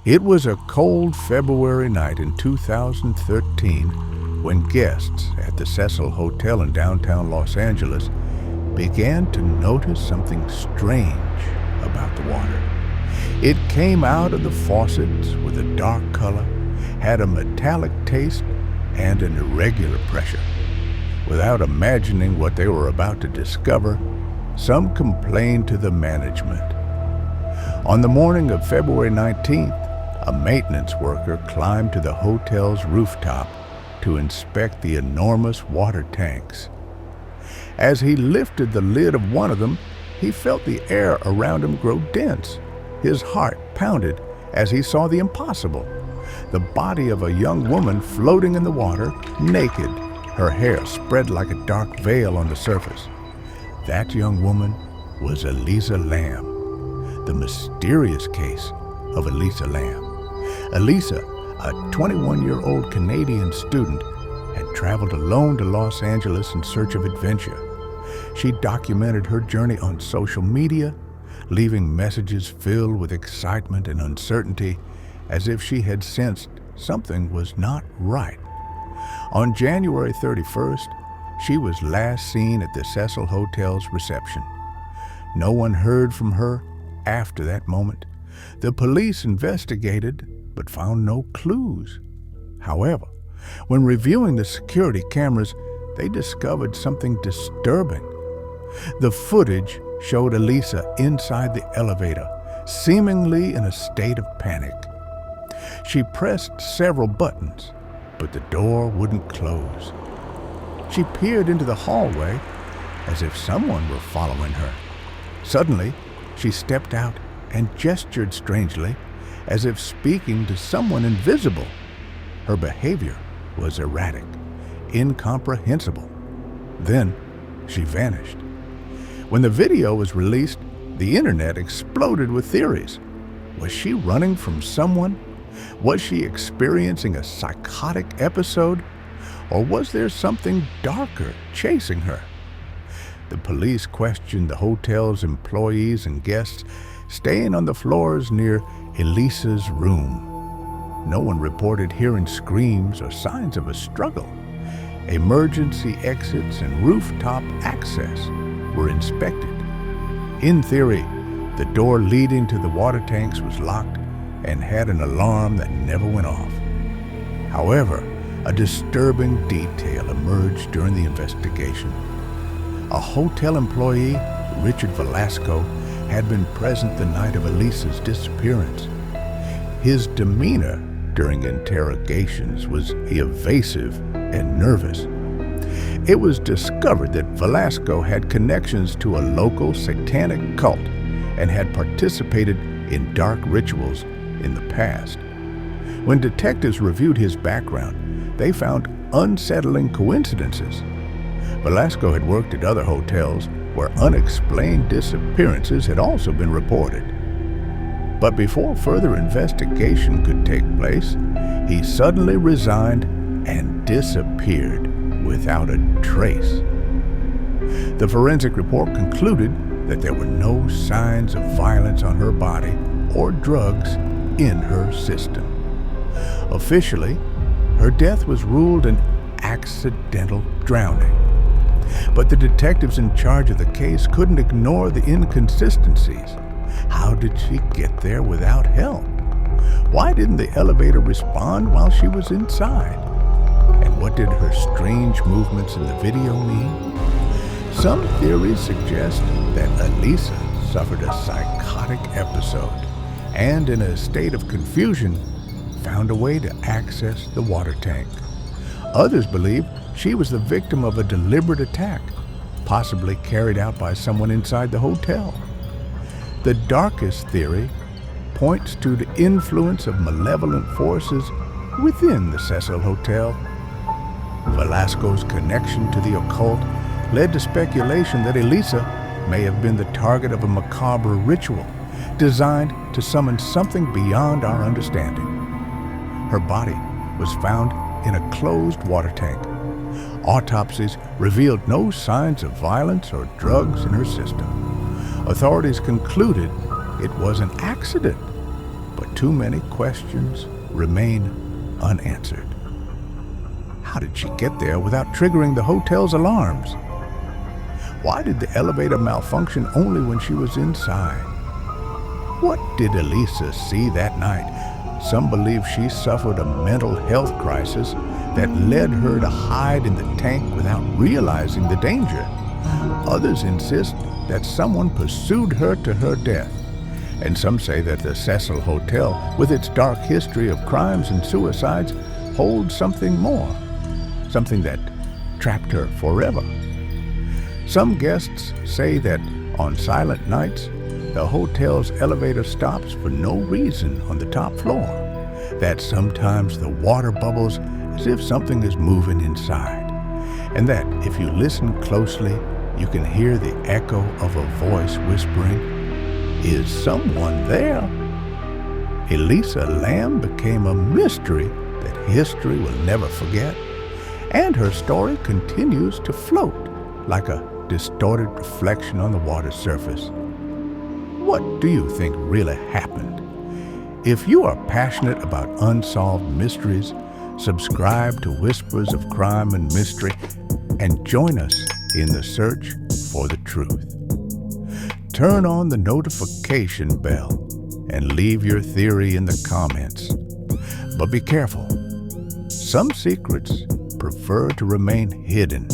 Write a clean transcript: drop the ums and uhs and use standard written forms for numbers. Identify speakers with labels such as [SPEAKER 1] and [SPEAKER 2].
[SPEAKER 1] It was a cold February night in 2013 when guests at the Cecil Hotel in downtown Los Angeles began to notice something strange about the water. It came out of the faucets with a dark color, had a metallic taste, and an irregular pressure. Without imagining what they were about to discover, some complained to the management. On the morning of February 19th, a maintenance worker climbed to the hotel's rooftop to inspect the enormous water tanks. As he lifted the lid of one of them, he felt the air around him grow dense. His heart pounded as he saw the impossible: the body of a young woman floating in the water, naked, her hair spread like a dark veil on the surface. That young woman was Elisa Lam, the mysterious case of Elisa Lam. Elisa, a 21-year-old Canadian student, had traveled alone to Los Angeles in search of adventure. She documented her journey on social media, leaving messages filled with excitement and uncertainty, as if she had sensed something was not right. On January 31st, she was last seen at the Cecil Hotel's reception. No one heard from her after that moment. The police investigated, but found no clues. However, when reviewing the security cameras, they discovered something disturbing. The footage showed Elisa inside the elevator, seemingly in a state of panic. She pressed several buttons, but the door wouldn't close. She peered into the hallway as if someone were following her. Suddenly, she stepped out and gestured strangely, as if speaking to someone invisible. Her behavior was erratic, incomprehensible. Then she vanished. When the video was released, the internet exploded with theories. Was she running from someone? Was she experiencing a psychotic episode? Or was there something darker chasing her? The police questioned the hotel's employees and guests staying on the floors near Elisa's room. No one reported hearing screams or signs of a struggle. Emergency exits and rooftop access were inspected. In theory, the door leading to the water tanks was locked and had an alarm that never went off. However, a disturbing detail emerged during the investigation. A hotel employee, Richard Velasco, had been present the night of Elisa's disappearance. His demeanor during interrogations was evasive and nervous. It was discovered that Velasco had connections to a local satanic cult and had participated in dark rituals in the past. When detectives reviewed his background, they found unsettling coincidences. Velasco had worked at other hotels where unexplained disappearances had also been reported. But before further investigation could take place, he suddenly resigned and disappeared without a trace. The forensic report concluded that there were no signs of violence on her body or drugs in her system. Officially, her death was ruled an accidental drowning. But the detectives in charge of the case couldn't ignore the inconsistencies. How did she get there without help? Why didn't the elevator respond while she was inside? And what did her strange movements in the video mean? Some theories suggest that Elisa suffered a psychotic episode and, in a state of confusion, found a way to access the water tank. Others believe she was the victim of a deliberate attack, possibly carried out by someone inside the hotel. The darkest theory points to the influence of malevolent forces within the Cecil Hotel. Velasco's connection to the occult led to speculation that Elisa may have been the target of a macabre ritual designed to summon something beyond our understanding. Her body was found in a closed water tank. Autopsies revealed no signs of violence or drugs in her system. Authorities concluded it was an accident. but too many questions remain unanswered. How did she get there without triggering the hotel's alarms? Why did the elevator malfunction only when she was inside? What did Elisa see that night? Some believe she suffered a mental health crisis that led her to hide in the tank without realizing the danger. Others insist that someone pursued her to her death. And some say that the Cecil Hotel, with its dark history of crimes and suicides, holds something more, something that trapped her forever. Some guests say that on silent nights, the hotel's elevator stops for no reason on the top floor, that sometimes the water bubbles as if something is moving inside, and that if you listen closely, you can hear the echo of a voice whispering, "Is someone there?" Elisa Lam became a mystery that history will never forget, and her story continues to float like a distorted reflection on the water surface. What do you think really happened? If you are passionate about unsolved mysteries, subscribe to Whispers of Crime and Mystery and join us in the search for the truth. Turn on the notification bell and leave your theory in the comments. But be careful. Some secrets prefer to remain hidden.